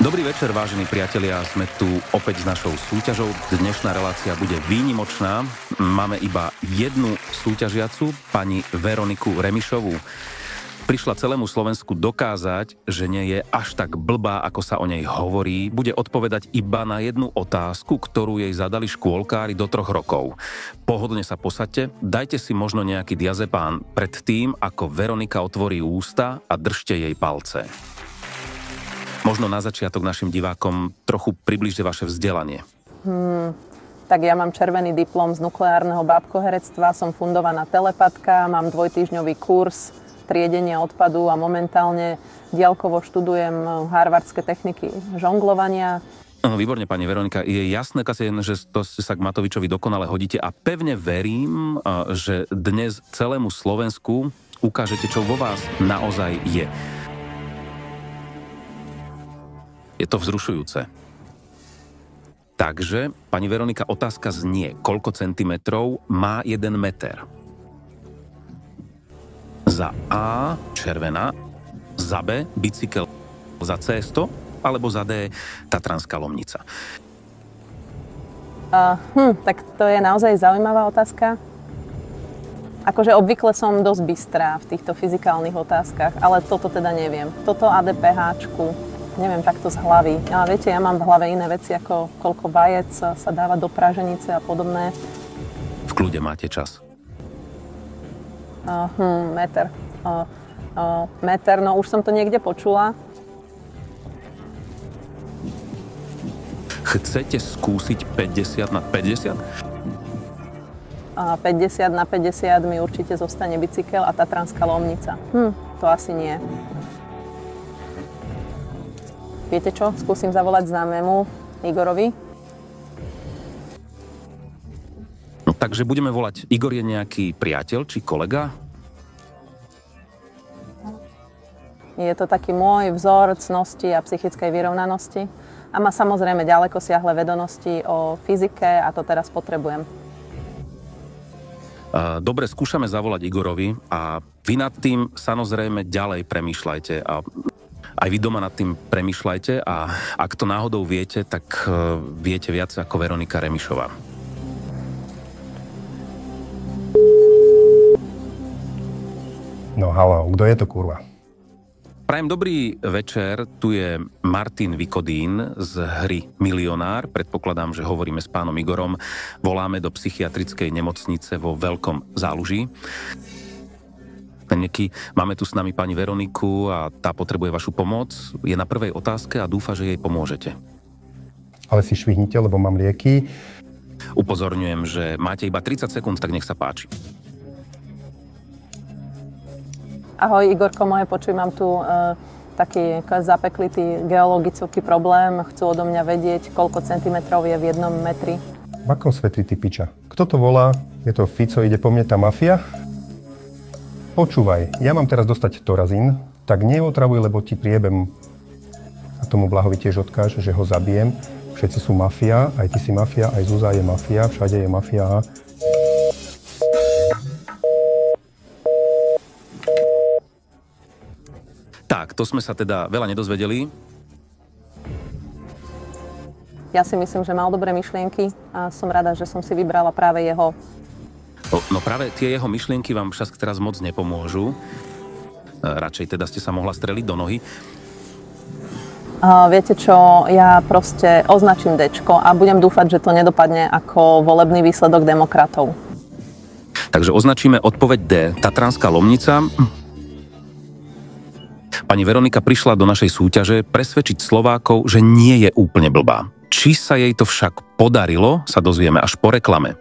Dobrý večer, vážení priatelia, sme tu opäť s našou súťažou. Dnešná relácia bude výnimočná. Máme iba jednu súťažiacu, pani Veroniku Remišovú. Prišla celému Slovensku dokázať, že nie je až tak blbá, ako sa o nej hovorí. Bude odpovedať iba na jednu otázku, ktorú jej zadali škôlkári do 3 rokov. Pohodlne sa posaďte, dajte si možno nejaký diazepán pred tým, ako Veronika otvorí ústa a držte jej palce. Možno na začiatok našim divákom trochu približte vaše vzdelanie. Tak ja mám červený diplom z nukleárneho bábkoherectva, som fundovaná telepatka, mám 2-týždňový kurz triedenia odpadu a momentálne diaľkovo študujem harvardské techniky žonglovania. Výborne, pani Veronika. Je jasné, že to sa k Matovičovi dokonale hodíte a pevne verím, že dnes celému Slovensku ukážete, čo vo vás naozaj je. Je to vzrušujúce. Takže, pani Veronika, otázka znie, koľko centimetrov má 1 meter? Za A červená, za B bicykel, za C 100, alebo za D Tatranská Lomnica? Tak to je naozaj zaujímavá otázka. Akože obvykle som dosť bystrá v týchto fyzikálnych otázkach, ale toto teda neviem. Toto ADPHčku neviem takto z hlavy. A viete, ja mám v hlave iné veci, ako koľko vajec sa dáva do praženice a podobné. V kľude máte čas. Meter. Meter, no už som to niekde počula. Chcete skúsiť 50 na 50? 50 na 50 mi určite zostane bicykel a Tatranská Lomnica. To asi nie. Viete čo? Skúsim zavolať známemu Igorovi. No, takže budeme volať. Igor je nejaký priateľ či kolega? Je to taký môj vzor cnosti a psychickej vyrovnanosti. A má samozrejme ďaleko siahle vedomosti o fyzike a to teraz potrebujem. Dobre, skúšame zavolať Igorovi a vy nad tým samozrejme ďalej premýšľajte a aj vy doma nad tým premýšľajte a ak to náhodou viete, tak viete viac ako Veronika Remišová. No haló, kto je to kurva? Prajem dobrý večer, tu je Martin Vikodín z hry Milionár. Predpokladám, že hovoríme s pánom Igorom. Voláme do psychiatrickej nemocnice vo Veľkom Záluží. Máme tu s nami pani Veroniku a tá potrebuje vašu pomoc. Je na prvej otázke a dúfa, že jej pomôžete. Ale si švihnite, lebo mám lieky. Upozorňujem, že máte iba 30 sekúnd, tak nech sa páči. Ahoj, Igorko moje, počuj, mám tu taký zapeklitý geologický problém. Chcú odo mňa vedieť, koľko centimetrov je v 1 metri. V akom svetli ty piča? Kto to volá? Je to Fico, ide po mne tá mafia? Počúvaj, ja mám teraz dostať torazín, tak neotravuj, lebo ti priebem. A tomu Blahovi tiež odkáž, že ho zabijem. Všetci sú mafia, aj ty si mafia, aj Zuzá je mafia, všade je mafia. Tak, to sme sa teda veľa nedozvedeli. Ja si myslím, že mal dobré myšlienky a som rada, že som si vybrala práve jeho. No práve tie jeho myšlienky vám však teraz moc nepomôžu. Radšej teda ste sa mohla streliť do nohy. Viete čo, ja proste označím Dčko a budem dúfať, že to nedopadne ako volebný výsledok demokratov. Takže označíme odpoveď D. Tatranská Lomnica. Pani Veronika prišla do našej súťaže presvedčiť Slovákov, že nie je úplne blbá. Či sa jej to však podarilo, sa dozvieme až po reklame.